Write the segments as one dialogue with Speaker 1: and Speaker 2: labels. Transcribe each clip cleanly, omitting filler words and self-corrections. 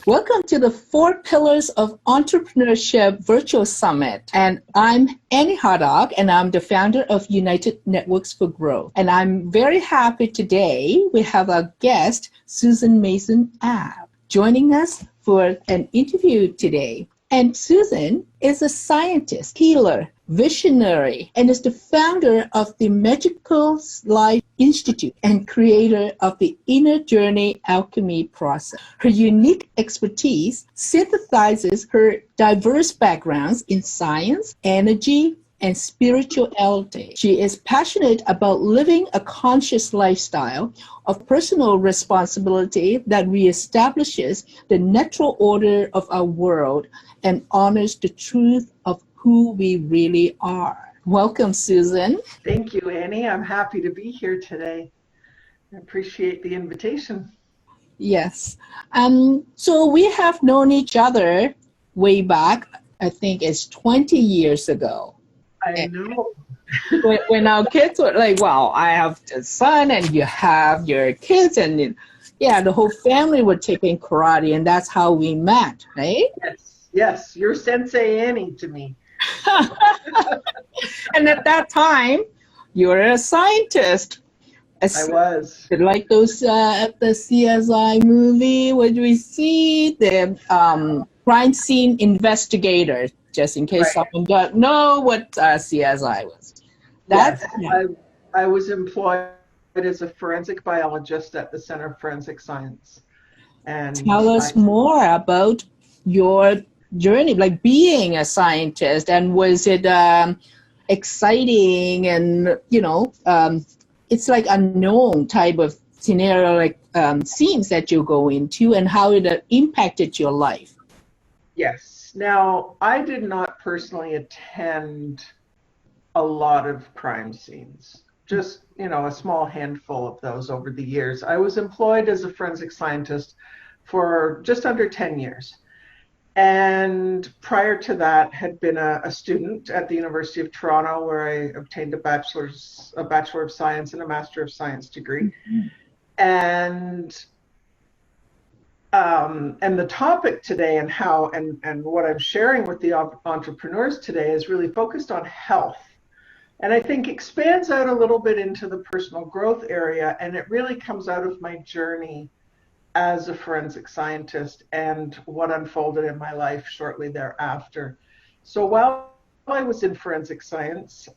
Speaker 1: Welcome to the 4 Pillars of Entrepreneurship Virtual Summit. And I'm Annie Hardock, and I'm the founder of United Networks for Growth. And I'm very happy today we have our guest, Susan Mason-Abb, joining us for an interview today. And Susan is a scientist, healer, visionary, and is the founder of the Magical Life Institute and creator of the Inner Journey Alchemy process. Her unique expertise synthesizes her diverse backgrounds in science, energy, and spirituality. She is passionate about living a conscious lifestyle of personal responsibility that reestablishes the natural order of our world and honors the truth of who we really are. Welcome, Susan.
Speaker 2: Thank you, Annie. I'm happy to be here today. I appreciate the invitation.
Speaker 1: Yes. So we have known each other way back, I think it's 20 years ago.
Speaker 2: I know.
Speaker 1: when our kids were like, wow, I have a son and you have your kids, and yeah, the whole family were taking karate, and that's how we met, right?
Speaker 2: Yes, you're Sensei Annie to me.
Speaker 1: And at that time, you were a scientist.
Speaker 2: I was.
Speaker 1: Like those at the CSI movie, what do we see? The crime scene investigator, just in case someone don't know what CSI was.
Speaker 2: That's I was employed as a forensic biologist at the Center of Forensic Science. And
Speaker 1: tell us more about your journey, like being a scientist, and was it exciting and it's like unknown type of scenario, like scenes that you go into, and how it impacted your life?
Speaker 2: Yes. Now, I did not personally attend a lot of crime scenes, just a small handful of those over the years. I was employed as a forensic scientist for just under 10 years. And prior to that, had been a student at the University of Toronto, where I obtained a Bachelor of Science and a Master of Science degree. Mm-hmm. And the topic today and how and what I'm sharing with the entrepreneurs today is really focused on health. And I think expands out a little bit into the personal growth area, and it really comes out of my journey as a forensic scientist and what unfolded in my life shortly thereafter. So while I was in forensic science,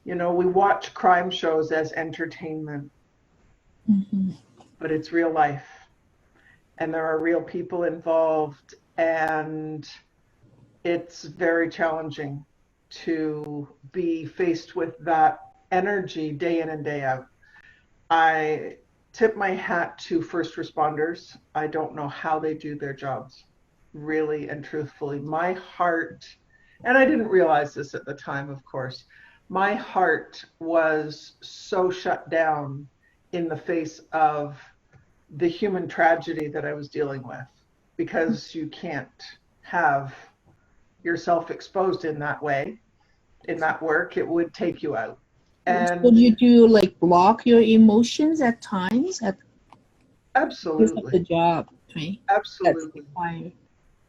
Speaker 2: we watch crime shows as entertainment, mm-hmm. but it's real life. And there are real people involved, and it's very challenging to be faced with that energy day in and day out. I tip my hat to first responders. I don't know how they do their jobs, really and truthfully. My heart, and I didn't realize this at the time, of course, my heart was so shut down in the face of the human tragedy that I was dealing with, because you can't have yourself exposed in that way, in that work. It would take you out. And
Speaker 1: would you do like block your emotions at times?
Speaker 2: Absolutely.
Speaker 1: The job, right?
Speaker 2: Absolutely.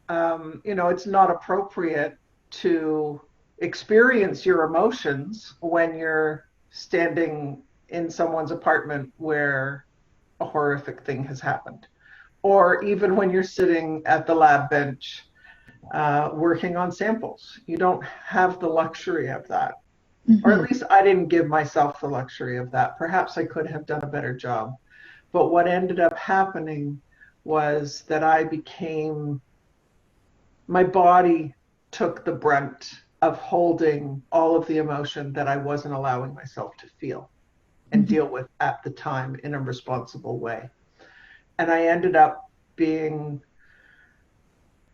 Speaker 2: It's not appropriate to experience your emotions when you're standing in someone's apartment where a horrific thing has happened, or even when you're sitting at the lab bench working on samples. You don't have the luxury of that. Mm-hmm. Or at least I didn't give myself the luxury of that. Perhaps I could have done a better job. But what ended up happening was that my body took the brunt of holding all of the emotion that I wasn't allowing myself to feel and mm-hmm. deal with at the time in a responsible way. And I ended up being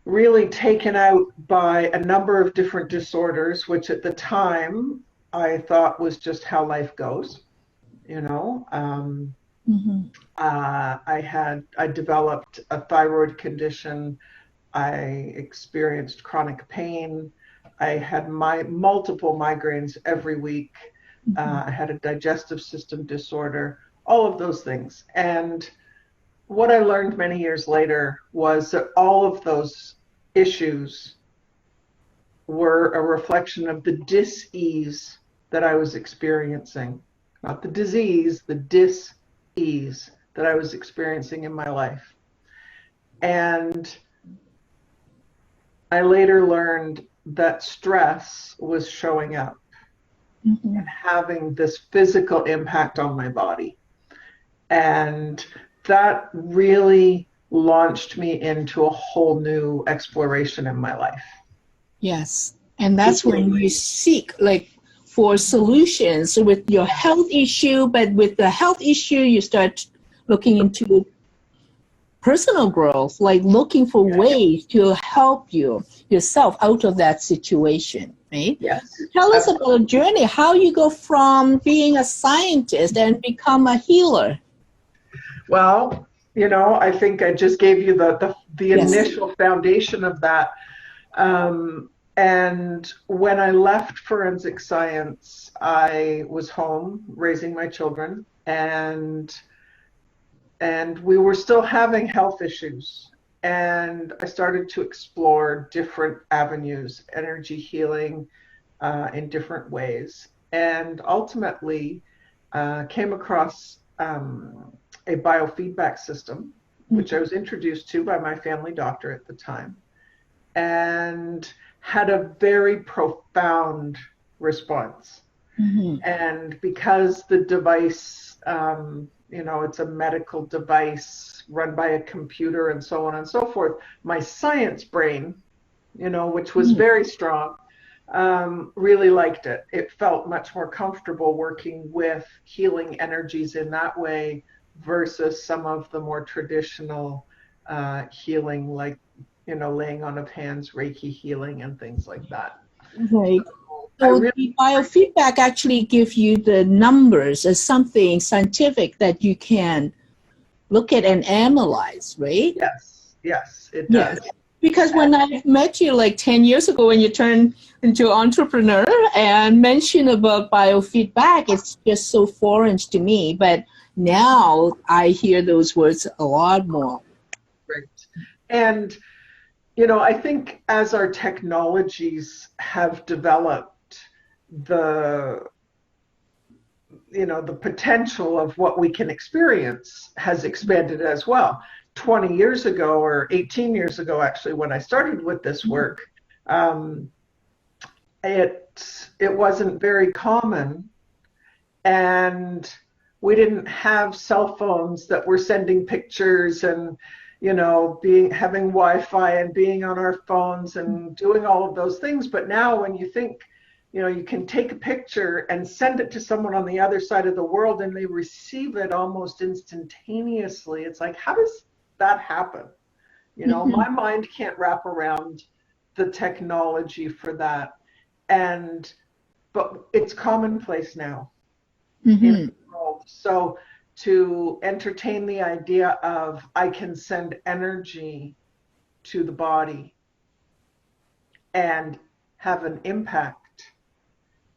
Speaker 2: really taken out by a number of different disorders, which at the time I thought was just how life goes. Mm-hmm. I developed a thyroid condition. I experienced chronic pain. I had multiple migraines every week. Mm-hmm. I had a digestive system disorder, all of those things. And what I learned many years later was that all of those issues were a reflection of the dis-ease that I was experiencing. Not the disease, the dis-ease that I was experiencing in my life. And I later learned that stress was showing up and having this physical impact on my body. And that really launched me into a whole new exploration in my life.
Speaker 1: Yes. And that's when you seek like for solutions with your health issue, but with the health issue, you start looking into personal growth, like looking for ways to help yourself out of that situation, right?
Speaker 2: Yes.
Speaker 1: Tell us about a journey, how you go from being a scientist and become a healer.
Speaker 2: Well, I think I just gave you the initial foundation of that. And when I left forensic science, I was home raising my children, and we were still having health issues. And I started to explore different avenues, energy healing in different ways, and ultimately came across a biofeedback system, which I was introduced to by my family doctor at the time, and had a very profound response. And because the device, it's a medical device run by a computer and so on and so forth, my science brain, which was very strong, really liked it. It felt much more comfortable working with healing energies in that way versus some of the more traditional healing, like, laying on of hands, Reiki healing, and things like that.
Speaker 1: Right. So the biofeedback actually gives you the numbers as something scientific that you can look at and analyze, right?
Speaker 2: Yes, it does.
Speaker 1: Yes. Because when I met you like 10 years ago when you turned into an entrepreneur and mentioned about biofeedback, it's just so foreign to me. But now I hear those words a lot more.
Speaker 2: Right. And I think as our technologies have developed, the potential of what we can experience has expanded as well. 20 years ago, or 18 years ago, actually, when I started with this work, it wasn't very common, and we didn't have cell phones that were sending pictures and having Wi-Fi and being on our phones and doing all of those things. But now when you think, you can take a picture and send it to someone on the other side of the world and they receive it almost instantaneously. It's like, how does that happen? My mind can't wrap around the technology for that. But it's commonplace now in the world. So to entertain the idea of I can send energy to the body and have an impact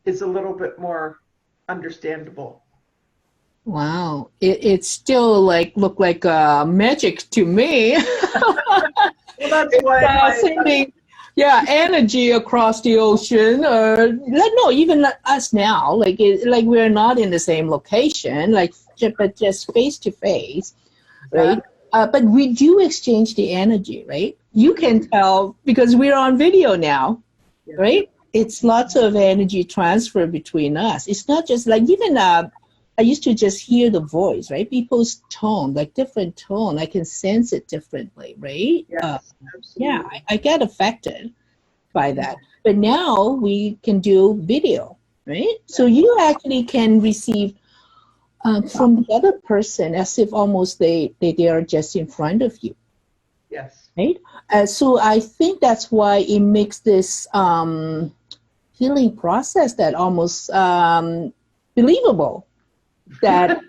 Speaker 2: is a little bit more understandable.
Speaker 1: Wow. It still look like magic to me.
Speaker 2: Well, that's why
Speaker 1: sending energy across the ocean, no, even us now, like we're not in the same location, but just face to face, right? But we do exchange the energy, right? You can tell because we're on video now, right? It's lots of energy transfer between us. It's not just even I used to just hear the voice, right? People's tone, different tone. I can sense it differently, right?
Speaker 2: Yes, absolutely.
Speaker 1: I get affected by that. But now we can do video, right? So you actually can receive from the other person as if almost they are just in front of you.
Speaker 2: Yes.
Speaker 1: Right? So I think that's why it makes this healing process that almost believable. That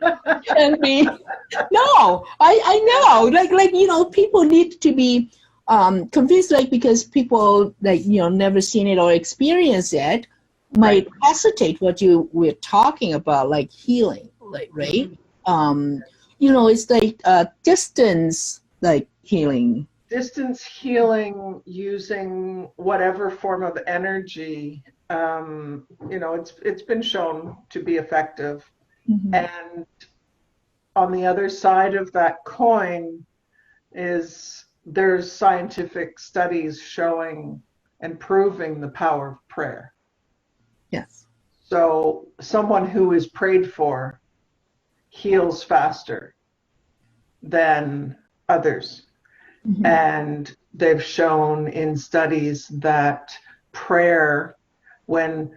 Speaker 1: can be no, I know, people need to be convinced, because people never seen it or experienced it might hesitate what we're talking about, healing, right? it's like distance, like healing.
Speaker 2: Distance healing using whatever form of energy, it's been shown to be effective.
Speaker 1: Mm-hmm.
Speaker 2: And on the other side of that coin is there's scientific studies showing and proving the power of prayer.
Speaker 1: Yes.
Speaker 2: So someone who is prayed for heals faster than others.
Speaker 1: Mm-hmm.
Speaker 2: And they've shown in studies that prayer, when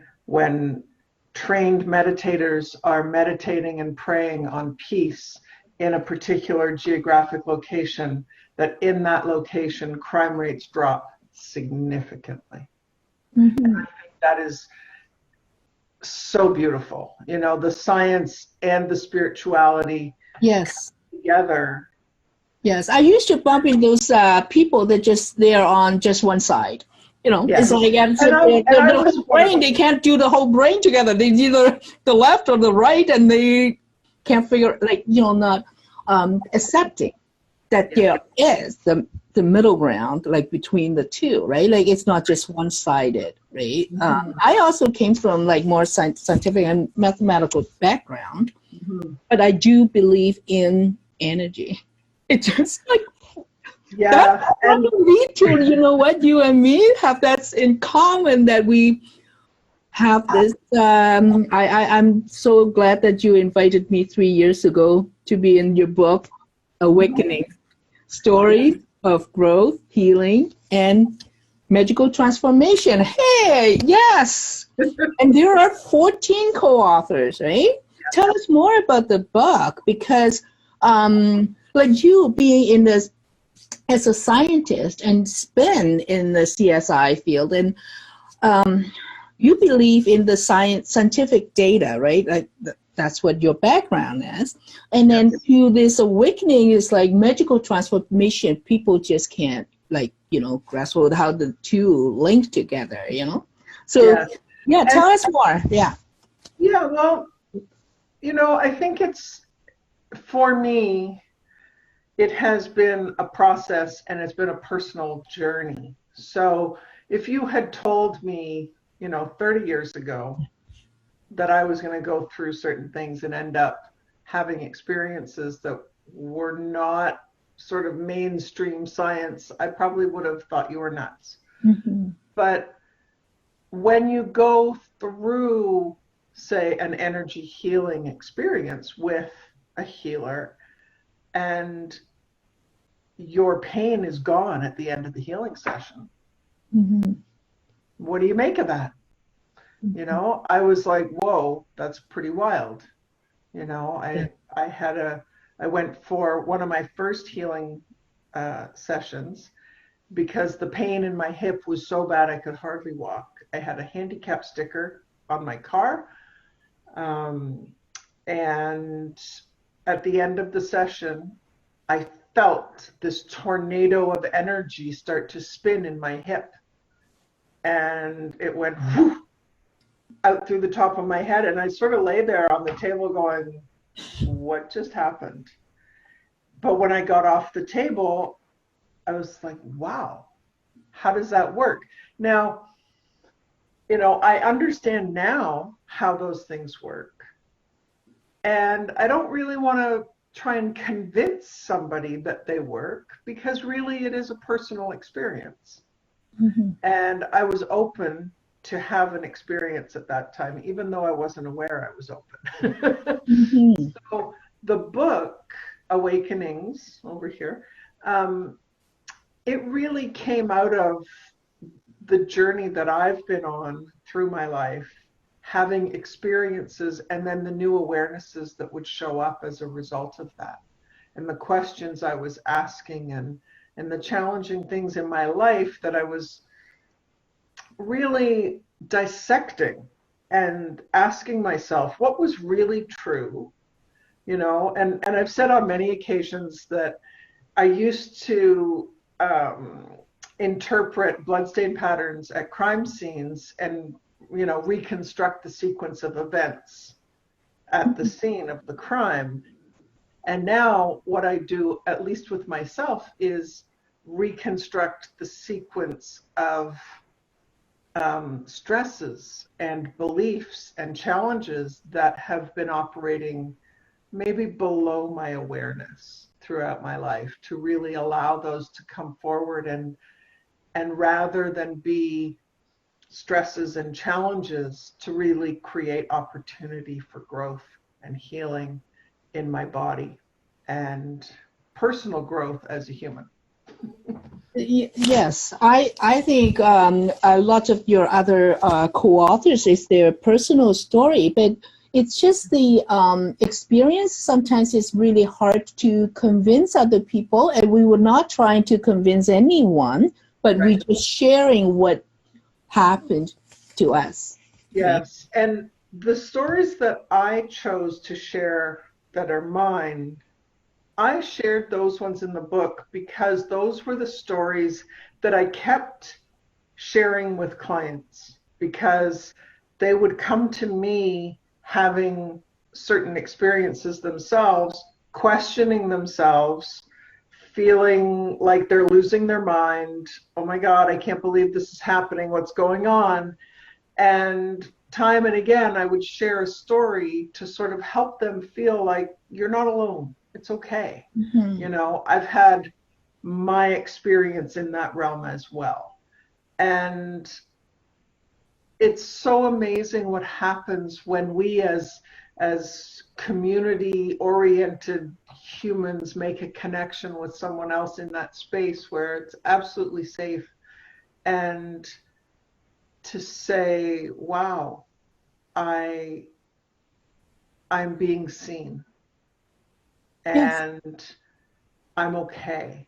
Speaker 2: trained meditators are meditating and praying on peace in a particular geographic location, that in that location crime rates drop significantly.
Speaker 1: Mm-hmm.
Speaker 2: And I think that is so beautiful. The science and the spirituality
Speaker 1: Yes.
Speaker 2: together.
Speaker 1: Yes, I used to bump into those people that they're on just one side.
Speaker 2: Yes.
Speaker 1: It's like
Speaker 2: I
Speaker 1: the whole brain. They can't do the whole brain together. They either the left or the right, and they can't figure not accepting that there is the middle ground, like between the two, right? Like it's not just one-sided, right?
Speaker 2: Mm-hmm.
Speaker 1: I also came from like more scientific and mathematical background,
Speaker 2: Mm-hmm.
Speaker 1: but I do believe in energy. It's just like
Speaker 2: yeah,
Speaker 1: that probably lead to what you and me have that's in common, that we have this. I'm so glad that you invited me 3 years ago to be in your book, Awakening, Stories of Growth, Healing, and Magical Transformation. Hey, yes, and there are 14 co-authors, right? Tell us more about the book, because like you being in this as a scientist and been in the CSI field, and you believe in the scientific data, right? Like that's what your background is. And then through this awakening is like magical transformation. People just can't grasp how the two link together, So tell us more. Yeah.
Speaker 2: Yeah, well, I think for me, it has been a process and it's been a personal journey. So if you had told me, 30 years ago that I was going to go through certain things and end up having experiences that were not sort of mainstream science, I probably would have thought you were nuts.
Speaker 1: Mm-hmm.
Speaker 2: But when you go through, say, an energy healing experience with a healer, and your pain is gone at the end of the healing session,
Speaker 1: mm-hmm.
Speaker 2: what do you make of that? I was like, whoa, that's pretty wild. I went for one of my first healing sessions because the pain in my hip was so bad I could hardly walk. I had a handicap sticker on my car. And at the end of the session, I felt this tornado of energy start to spin in my hip. And it went whoosh, out through the top of my head. And I sort of lay there on the table going, what just happened? But when I got off the table, I was like, wow, how does that work? Now, I understand now how those things work. And I don't really want to try and convince somebody that they work, because really it is a personal experience.
Speaker 1: Mm-hmm.
Speaker 2: And I was open to have an experience at that time, even though I wasn't aware I was open.
Speaker 1: Mm-hmm.
Speaker 2: So the book, Awakenings, over here, it really came out of the journey that I've been on through my life, having experiences and then the new awarenesses that would show up as a result of that, and the questions I was asking, and the challenging things in my life that I was really dissecting and asking myself what was really true, and I've said on many occasions that I used to interpret bloodstain patterns at crime scenes and reconstruct the sequence of events at the scene of the crime. And now what I do, at least with myself, is reconstruct the sequence of stresses and beliefs and challenges that have been operating maybe below my awareness throughout my life, to really allow those to come forward, and rather than be stresses and challenges, to really create opportunity for growth and healing in my body and personal growth as a human.
Speaker 1: Yes, I think a lot of your other co-authors is their personal story, but it's just the experience. Sometimes it's really hard to convince other people, and we were not trying to convince anyone, but
Speaker 2: Right.
Speaker 1: we're just sharing what happened to us.
Speaker 2: Yes, and the stories that I chose to share that are mine, I shared those ones in the book because those were the stories that I kept sharing with clients, because they would come to me having certain experiences themselves, questioning themselves, feeling like they're losing their mind. Oh my God, I can't believe this is happening. What's going on? And time and again, I would share a story to sort of help them feel like you're not alone. It's okay.
Speaker 1: Mm-hmm.
Speaker 2: You know, I've had my experience in that realm as well. And it's so amazing what happens when we as community oriented humans make a connection with someone else in that space where it's absolutely safe, and to say, wow, I'm being seen,
Speaker 1: Yes.
Speaker 2: and I'm okay.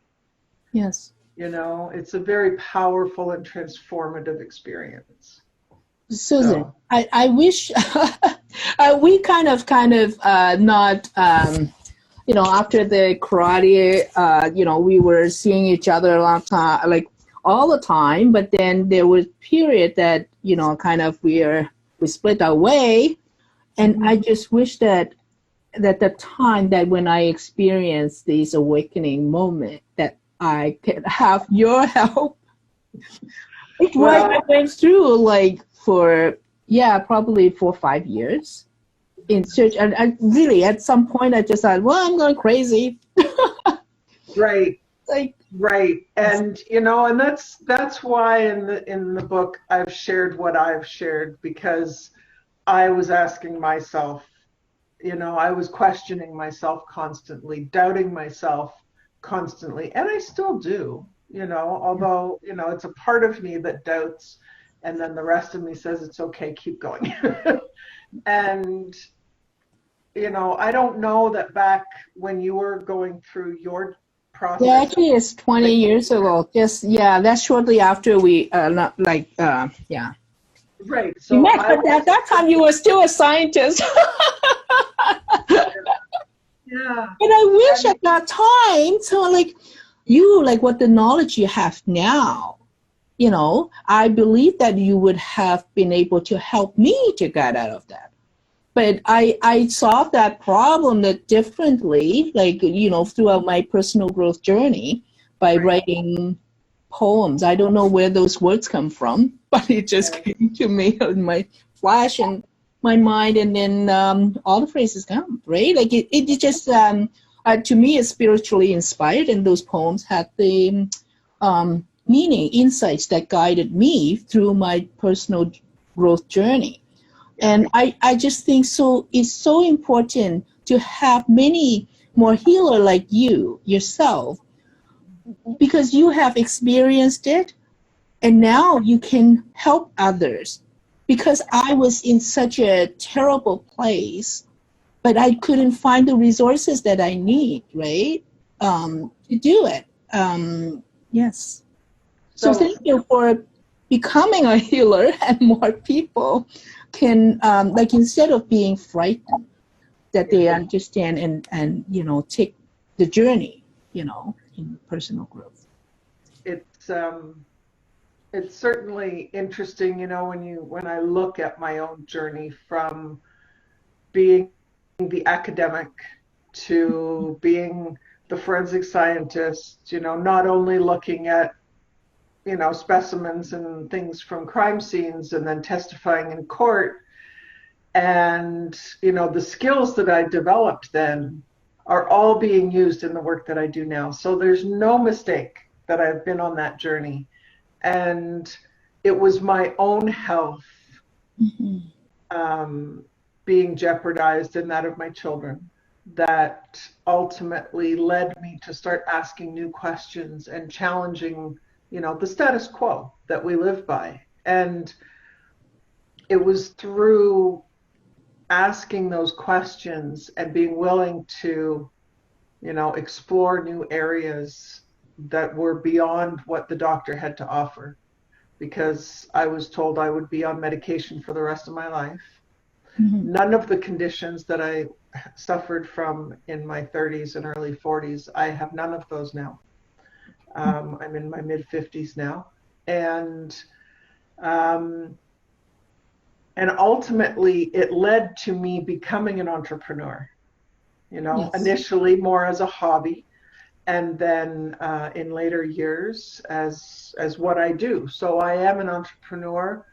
Speaker 1: Yes.
Speaker 2: You know, it's a very powerful and transformative experience.
Speaker 1: Susan,
Speaker 2: So,
Speaker 1: I wish we kind of not after the karate, we were seeing each other a long time, like all the time, but then there was a period that kind of we split our way, and I just wish that the time that when I experienced this awakening moment, that I could have your help. It's why I went through like for probably 4 or 5 years in search, and I really at some point I just thought, well, I'm going crazy.
Speaker 2: right.
Speaker 1: Like,
Speaker 2: Right. And and that's why in the book I've shared what I've shared, because I was asking myself, I was questioning myself constantly, doubting myself constantly, and I still do, although, it's a part of me that doubts, and then the rest of me says it's okay, keep going. And I don't know that back when you were going through your
Speaker 1: yeah,
Speaker 2: process.
Speaker 1: actually it's 20 years ago. That's shortly after we not like yeah.
Speaker 2: Right.
Speaker 1: You
Speaker 2: So
Speaker 1: met, but at that time you were still a scientist.
Speaker 2: yeah.
Speaker 1: And I wish at that time, so like you, like what the knowledge you have now, I believe that you would have been able to help me to get out of that. But I solved that problem that differently, like, throughout my personal growth journey by writing poems. I don't know where those words come from, but it just came to me in my flash and my mind, and then all the phrases come, right? Like it just, to me, is spiritually inspired, and those poems had the meaning, insights that guided me through my personal growth journey. And I just think so it's so important to have many more healers like you yourself, because you have experienced it, and now you can help others. Because I was in such a terrible place, but I couldn't find the resources that I need, right, to do it. Yes. So thank you for becoming a healer, and more people can, like, instead of being frightened, that they understand and take the journey, in personal growth.
Speaker 2: It's certainly interesting, when I look at my own journey from being the academic to being the forensic scientist, not only looking at, specimens and things from crime scenes and then testifying in court. And, the skills that I developed then are all being used in the work that I do now. So there's no mistake that I've been on that journey. And it was my own health being jeopardized and that of my children that ultimately led me to start asking new questions and challenging, the status quo that we live by. And it was through asking those questions and being willing to, explore new areas that were beyond what the doctor had to offer, because I was told I would be on medication for the rest of my life. None of the conditions that I suffered from in my 30s and early 40s, I have none of those now. I'm in my mid 50s now. And ultimately it led to me becoming an entrepreneur,
Speaker 1: Yes.
Speaker 2: Initially more as a hobby, and then in later years as what I do. So I am an entrepreneur,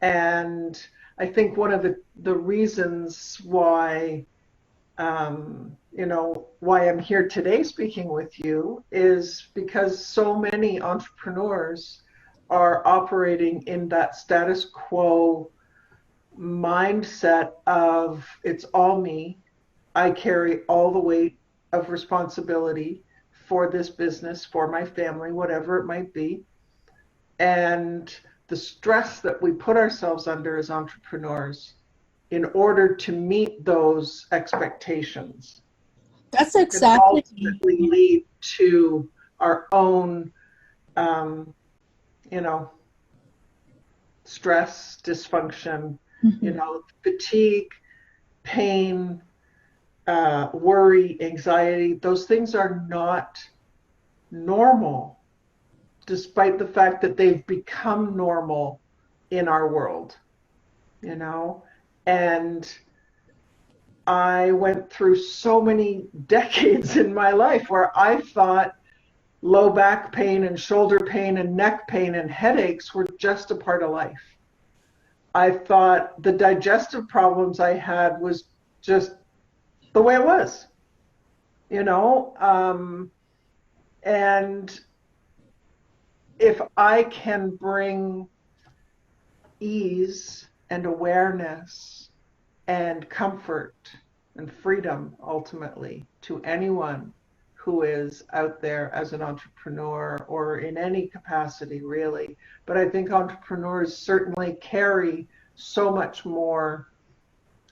Speaker 2: and I think one of the reasons why why I'm here today speaking with you is because so many entrepreneurs are operating in that status quo mindset of it's all me. I carry all the weight of responsibility for this business, for my family, whatever it might be. And the stress that we put ourselves under as entrepreneurs in order to meet those expectations.
Speaker 1: That's exactly.
Speaker 2: Ultimately lead to our own, stress, dysfunction, fatigue, pain, worry, anxiety. Those things are not normal, despite the fact that they've become normal in our world, and I went through so many decades in my life where I thought low back pain and shoulder pain and neck pain and headaches were just a part of life. I thought the digestive problems I had was just the way it was, and if I can bring ease and awareness and comfort and freedom ultimately to anyone who is out there as an entrepreneur or in any capacity really, but I think entrepreneurs certainly carry so much more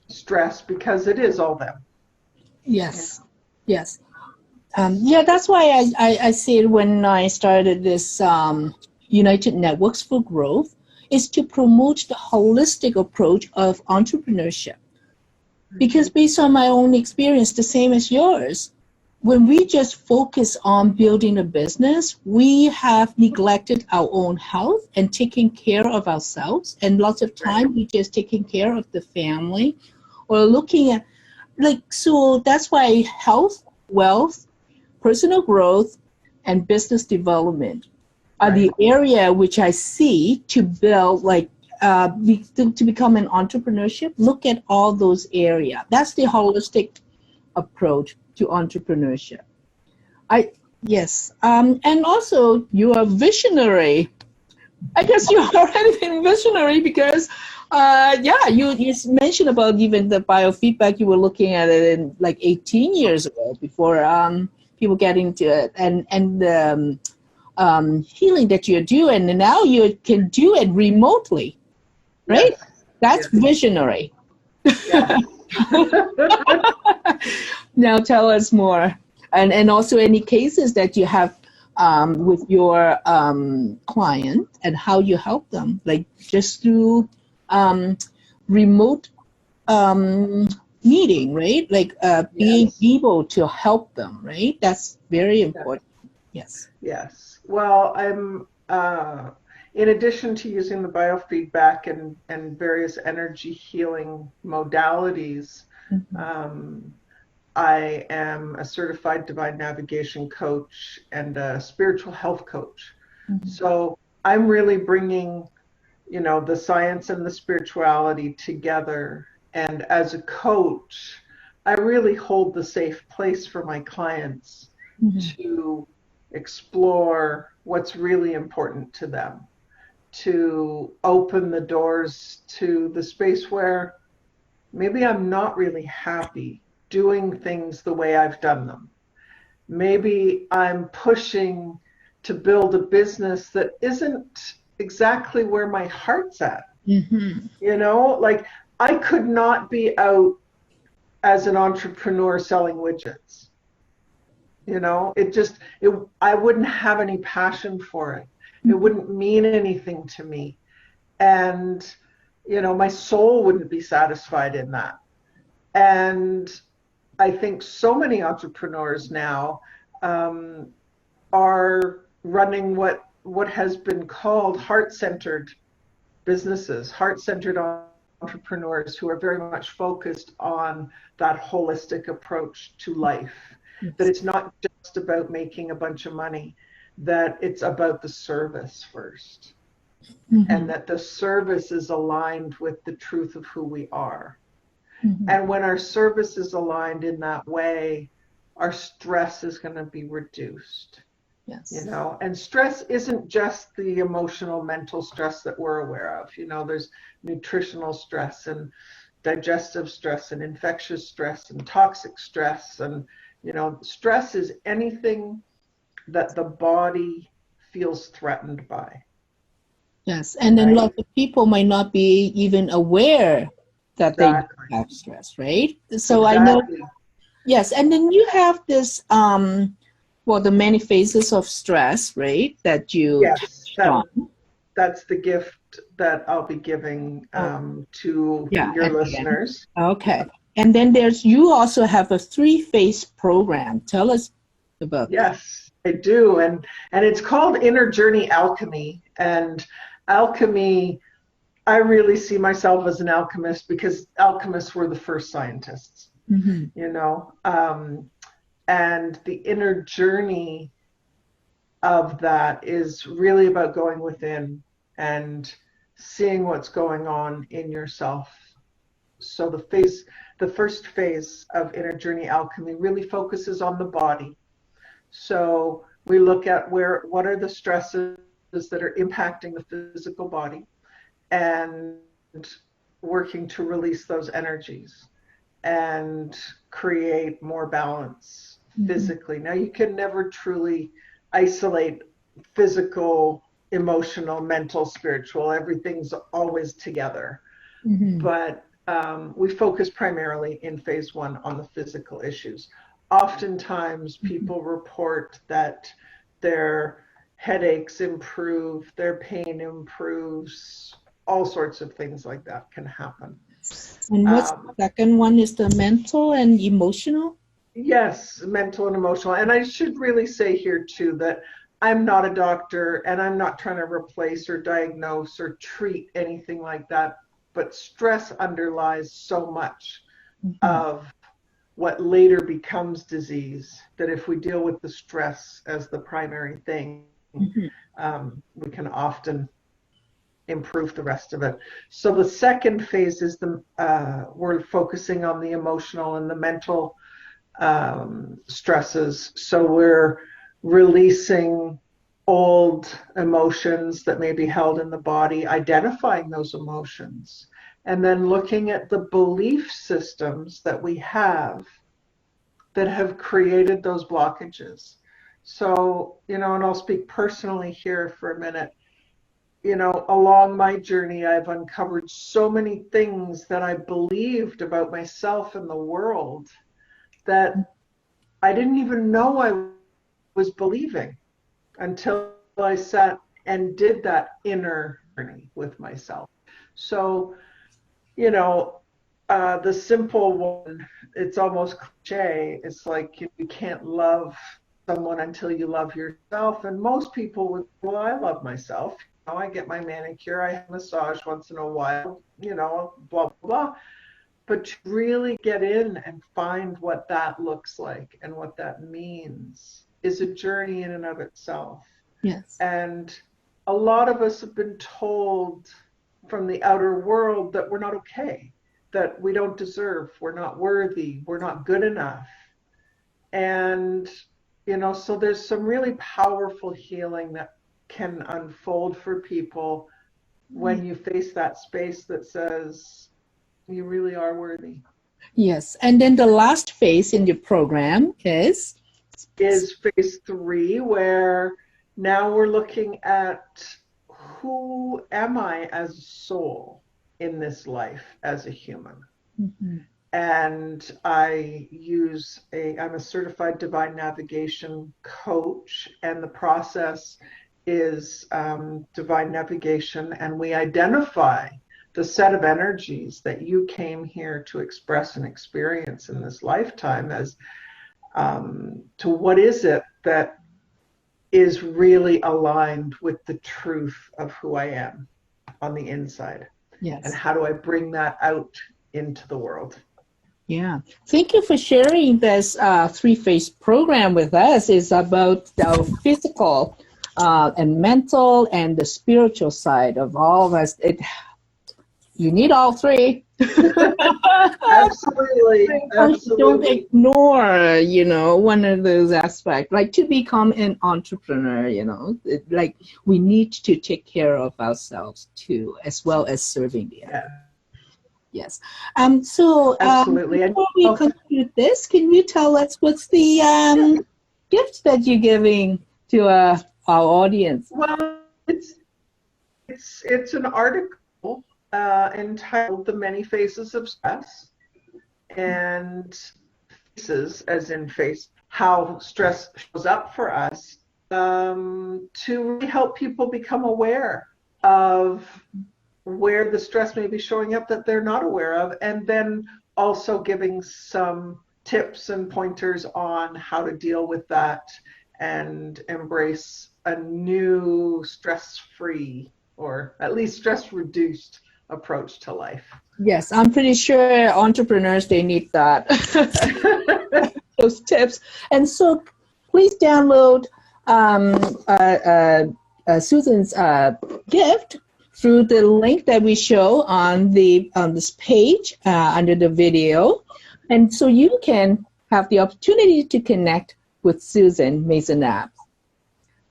Speaker 2: stress because it is all them.
Speaker 1: Yes. Yes. That's why I said when I started this United Networks for Growth is to promote the holistic approach of entrepreneurship. Because based on my own experience, the same as yours, when we just focus on building a business, we have neglected our own health and taking care of ourselves. And lots of time we just taking care of the family or looking at, so that's why health, wealth, personal growth, and business development are the area which I see to build, to become an entrepreneurship. Look at all those areas. That's the holistic approach to entrepreneurship. And also you are visionary. I guess you already been visionary because you mentioned about even the biofeedback. You were looking at it in 18 years ago before people get into it, and the healing that you do, and now you can do it remotely, right? Yes. That's visionary.
Speaker 2: Yes.
Speaker 1: Now tell us more, and also any cases that you have with your client and how you help them, just through remote meeting, right? Being able to help them, right? That's very important. Yes.
Speaker 2: Yes. Well, I'm in addition to using the biofeedback and various energy healing modalities, I am a certified divine navigation coach and a spiritual health coach.
Speaker 1: Mm-hmm.
Speaker 2: So I'm really bringing, you know, the science and the spirituality together. And as a coach, I really hold the safe place for my clients to explore what's really important to them, to open the doors to the space where maybe I'm not really happy doing things the way I've done them. Maybe I'm pushing to build a business that isn't exactly where my heart's at.
Speaker 1: Mm-hmm.
Speaker 2: You know, like I could not be out as an entrepreneur selling widgets. You know, I wouldn't have any passion for it. It wouldn't mean anything to me. And, you know, my soul wouldn't be satisfied in that. And I think so many entrepreneurs now are running what has been called heart-centered businesses, heart-centered entrepreneurs who are very much focused on that holistic approach to life. Yes. That it's not just about making a bunch of money, that it's about the service first. And that the service is aligned with the truth of who we are. And when our service is aligned in that way, our stress is going to be reduced.
Speaker 1: Yes.
Speaker 2: You know, and stress isn't just the emotional, mental stress that we're aware of. You know, there's nutritional stress and digestive stress and infectious stress and toxic stress. And, you know, stress is anything that the body feels threatened by.
Speaker 1: Yes. And then lots of people might not be even aware that they have stress, right? So I know, yes. And then you have this, the many phases of stress, right? That you
Speaker 2: that's the gift that I'll be giving to your listeners.
Speaker 1: Okay. And then you also have a 3-phase program. Tell us about that.
Speaker 2: Yes, I do. And it's called Inner Journey Alchemy. And alchemy, I really see myself as an alchemist because alchemists were the first scientists, you know, and the inner journey of that is really about going within and seeing what's going on in yourself. So the first phase of Inner Journey Alchemy really focuses on the body. So we look at what are the stresses that are impacting the physical body, and working to release those energies and create more balance physically. Now, you can never truly isolate physical, emotional, mental, spiritual. Everything's always together. But we focus primarily in phase 1 on the physical issues. Oftentimes, people report that their headaches improve, their pain improves, all sorts of things like that can happen.
Speaker 1: And what's the second one is the mental and emotional?
Speaker 2: Yes, mental and emotional. And I should really say here too that I'm not a doctor and I'm not trying to replace or diagnose or treat anything like that, but stress underlies so much of what later becomes disease, that if we deal with the stress as the primary thing, we can often improve the rest of it. So the second phase is we're focusing on the emotional and the mental stresses. So we're releasing old emotions that may be held in the body, identifying those emotions, and then looking at the belief systems that we have that have created those blockages. So, you know, and I'll speak personally here for a minute. You know, along my journey, I've uncovered so many things that I believed about myself and the world that I didn't even know I was believing until I sat and did that inner journey with myself. So, you know, the simple one, it's almost cliche. It's like you can't love someone until you love yourself. And most people would, well, I love myself. You know, I get my manicure, I have a massage once in a while, you know, blah, blah, blah. but to really get in and find what that looks like and what that means is a journey in and of itself.
Speaker 1: Yes.
Speaker 2: And a lot of us have been told from the outer world that we're not okay, that we don't deserve, we're not worthy, we're not good enough. And, you know, so there's some really powerful healing that can unfold for people when you face that space that says you really are worthy.
Speaker 1: Yes. And then the last phase in the program is
Speaker 2: phase 3, where now we're looking at who am I as a soul in this life as a human.
Speaker 1: Mm-hmm.
Speaker 2: And I'm a certified divine navigation coach, and the process is divine navigation, and we identify the set of energies that you came here to express and experience in this lifetime as to what is it that is really aligned with the truth of who I am on the inside.
Speaker 1: Yes.
Speaker 2: And how do I bring that out into the world?
Speaker 1: Yeah. Thank you for sharing this 3-phase program with us. It's about the physical and mental and the spiritual side of all of us. You need all 3.
Speaker 2: Absolutely.
Speaker 1: Don't ignore, you know, one of those aspects. Like, to become an entrepreneur, you know, like we need to take care of ourselves too, as well as serving the others. Yes. So
Speaker 2: absolutely.
Speaker 1: Before we conclude this, can you tell us what's the gift that you're giving to our audience?
Speaker 2: Well, it's an article entitled "The Many Faces of Stress," and faces, as in face, how stress shows up for us, to really help people become aware of where the stress may be showing up that they're not aware of, and then also giving some tips and pointers on how to deal with that and embrace a new stress-free, or at least stress-reduced approach to life.
Speaker 1: Yes, I'm pretty sure entrepreneurs, they need that, those tips. And so please download Susan's gift through the link that we show on this page under the video. And so you can have the opportunity to connect with Susan Maisonneuve.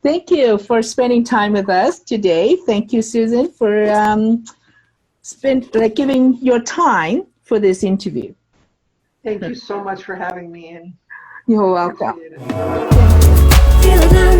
Speaker 1: Thank you for spending time with us today. Thank you, Susan, for giving your time for this interview.
Speaker 2: Thank you so much for having me, Annie.
Speaker 1: You're welcome.
Speaker 2: Appreciate it.